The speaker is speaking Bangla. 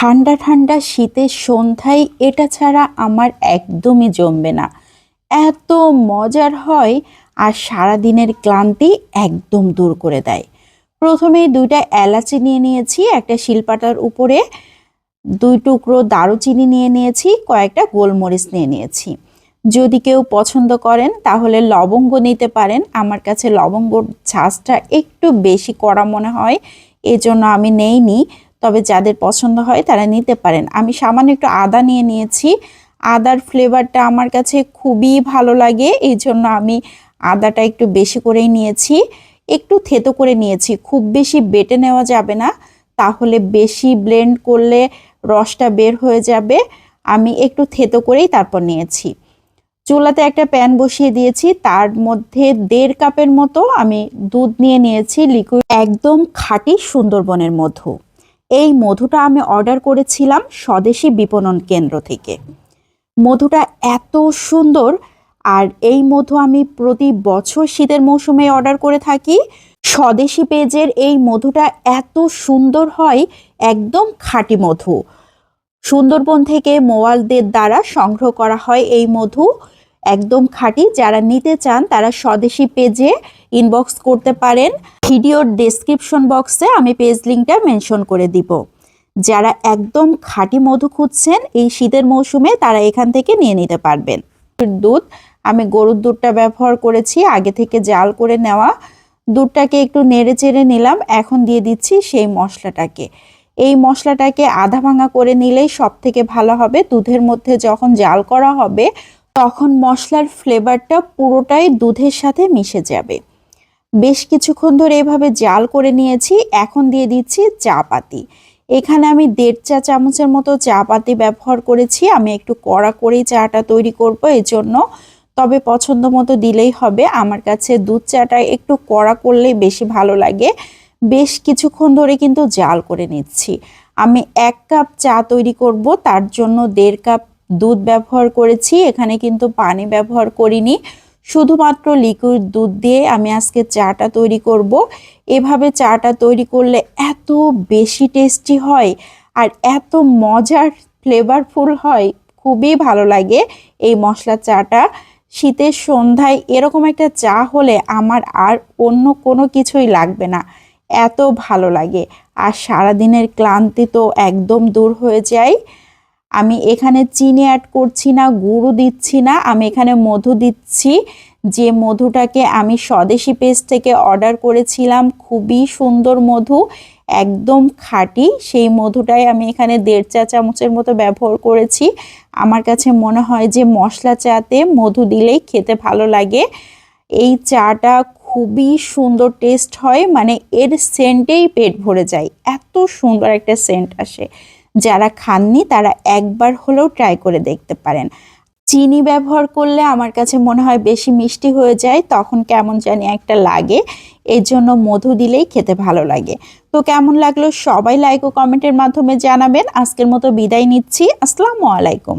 ঠান্ডা ঠান্ডা শীতের সন্ধ্যায় এটা ছাড়া আমার একদমই জমবে না। এত মজার হয় আর সারাদিনের ক্লান্তি একদম দূর করে দেয়। প্রথমে 2টা এলাচি নিয়ে নিয়েছি, একটা শিলপাটার উপরে 2 টুকরো দারুচিনি নিয়ে নিয়েছি, কয়েকটা গোলমরিচ নিয়ে নিয়েছি। যদি কেউ পছন্দ করেন তাহলে লবঙ্গ নিতে পারেন। আমার কাছে লবঙ্গর ঝাঁজটা একটু বেশি কড়া মনে হয়, এজন্য আমি নেইনি। তবে যাদের পছন্দ হয় তারা নিতে পারেন। আমি সামান্য একটু আদা নিয়ে নিয়েছি। আদার ফ্লেভারটা আমার কাছে খুবই ভালো লাগে, এই জন্য আমি আদাটা একটু বেশি করেই নিয়েছি। একটু থেতো করে নিয়েছি, খুব বেশি বেটে নেওয়া যাবে না, তাহলে বেশি ব্লেন্ড করলে রসটা বের হয়ে যাবে। আমি একটু থেতো করেই তারপর নিয়েছি। চুলাতে একটা প্যান বসিয়ে দিয়েছি, তার মধ্যে 1.5 কাপের মতো আমি দুধ নিয়ে নিয়েছি, লিকুইড, একদম খাঁটি সুন্দরবনের মধু। এই মধুটা আমি অর্ডার করেছিলাম স্বদেশী বিপণন কেন্দ্র থেকে। মধুটা এত সুন্দর, আর এই মধু আমি প্রতি বছর শীতের মৌসুমে অর্ডার করে থাকি। স্বদেশী পেজের এই মধুটা এত সুন্দর হয়, একদম খাঁটি মধু। সুন্দরবন থেকে মৌয়ালদের দ্বারা সংগ্রহ করা হয় এই মধু, একদম খাঁটি। যারা নিতে চান তারা স্বদেশী পেজে ইনবক্স করতে পারেন। ভিডিওর ডেসক্রিপশন বক্সে আমি পেজ লিঙ্কটা মেনশন করে দিব। যারা একদম খাঁটি মধু খুঁজছেন এই শীতের মৌসুমে, তারা এখান থেকে নিয়ে নিতে পারবেন। দুধ, আমি গরুর দুধটা ব্যবহার করেছি, আগে থেকে জাল করে নেওয়া। দুধটাকে একটু নেড়ে চেড়ে নিলাম। এখন দিয়ে দিচ্ছি সেই মশলাটাকে। এই মশলাটাকে আধা ভাঙা করে নিলেই সব থেকে ভালো হবে। দুধের মধ্যে যখন জাল করা হবে তখন মশলার ফ্লেভারটা পুরোটাই দুধের সাথে মিশে যাবে। বেশ কিছুক্ষণ ধরে এভাবে জাল করে নিয়েছি। এখন দিয়ে দিচ্ছি চা পাতি। এখানে আমি 1.5 চা চামচের মতো চা পাতি ব্যবহার করেছি। আমি একটু কড়া করেই চাটা তৈরি করব, এই জন্য। তবে পছন্দ মতো দিলেই হবে। আমার কাছে দুধ চাটা একটু কড়া করলেই বেশি ভালো লাগে। বেশ কিছুক্ষণ ধরে কিন্তু জাল করে নিচ্ছি। আমি 1 কাপ চা তৈরি করব, তার জন্য 1.5 কাপ দুধ ব্যবহার করেছি। এখানে কিন্তু পানি ব্যবহার করিনি, শুধুমাত্র লিকুইড দুধ দিয়ে আমি আজকে চাটা তৈরি করব। এভাবে চাটা তৈরি করলে এত বেশি টেস্টি হয় আর এত মজার ফ্লেভারফুল হয়, খুবই ভালো লাগে এই মশলা চাটা। শীতের সন্ধ্যায় এরকম একটা চা হলে আমার আর অন্য কোনো কিছুই লাগবে না, এত ভালো লাগে। আর সারাদিনের ক্লান্তি তো একদম দূর হয়ে যায়। আমি এখানে চিনি অ্যাড করছি না, গুঁড়ো দিচ্ছি না, আমি এখানে মধু দিচ্ছি। যে মধুটাকে আমি স্বদেশী পেজ থেকে অর্ডার করেছিলাম, খুবই সুন্দর মধু, একদম খাঁটি, সেই মধুটাই আমি এখানে 1.5 চা চামচের মতো ব্যবহার করেছি। আমার কাছে মনে হয় যে মশলা চাতে মধু দিলেই খেতে ভালো লাগে। এই চাটা খুবই সুন্দর টেস্ট হয়, মানে এর সেন্টেই পেট ভরে যায়, এত সুন্দর একটা সেন্ট আসে। যারা খাননি তারা একবার হলেও ট্রাই করে দেখতে পারেন। চিনি ব্যবহার করলে আমার কাছে মনে হয় বেশি মিষ্টি হয়ে যায়, তখন কেমন জানি একটা লাগে, এর জন্য মধু দিলেই খেতে ভালো লাগে। তো কেমন লাগলো সবাই লাইক ও কমেন্টের মাধ্যমে জানাবেন। আজকের মতো বিদায় নিচ্ছি। আসসালামু আলাইকুম।